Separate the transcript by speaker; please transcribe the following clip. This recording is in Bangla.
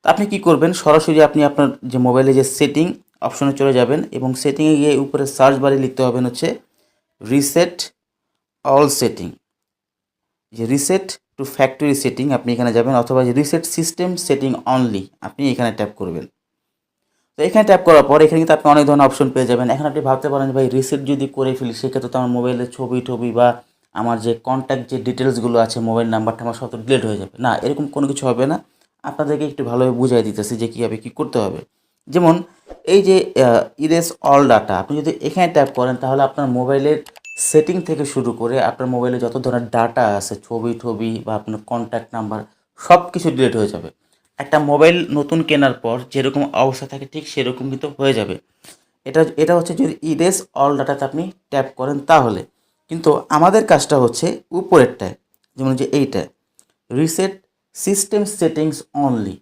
Speaker 1: তো আপনি কি করবেন, সরাসরি আপনি আপনার যে মোবাইলে যে সেটিং অপশনে চলে যাবেন এবং সেটিংয়ে গিয়ে উপরে সার্চ বারে লিখতে হবেন হচ্ছে রিসেট অল সেটিং, যে রিসেট টু ফ্যাক্টরি সেটিং আপনি এখানে যাবেন, অথবা যে রিসেট সিস্টেম সেটিং অনলি আপনি এখানে ট্যাপ করবেন। তো এখানে ট্যাপ করার পর এখানে কিন্তু আপনি অনেক ধরনের অপশন পেয়ে যাবেন। এখন আপনি ভাবতে পারেন যে ভাই রিসেট যদি করে ফেলি সেক্ষেত্রে তো আমার মোবাইলের ছবি টবি বা আমার যে কন্ট্যাক্ট যে ডিটেলসগুলো আছে, মোবাইল নাম্বারটা আমার সব ডিলিট হয়ে যাবে। না, এরকম কোনো কিছু হবে না। আপনাদেরকে একটু ভালোভাবে বুঝাই দিতেছি যে কীভাবে কী করতে হবে। যেমন এই যে ইরেজ অল ডাটা, আপনি যদি এখানে ট্যাপ করেন তাহলে আপনার মোবাইলের সেটিং থেকে শুরু করে আপনার মোবাইলে যত ধরনের ডাটা আছে, ছবি টবি বা আপনার কন্ট্যাক্ট নাম্বার, সব কিছু ডিলিট হয়ে যাবে। একটা মোবাইল নতুন কেনার পর যেরকম অবস্থা থাকে ঠিক সেরকম কিন্তু হয়ে যাবে। এটা এটা হচ্ছে যদি ইরেজ অল ডাটাতে আপনি ট্যাপ করেন তাহলে। কিন্তু আমাদের কাজটা হচ্ছে উপরেরটায়, যেমন যে এইটা রিসেট সিস্টেম সেটিংস অনলি,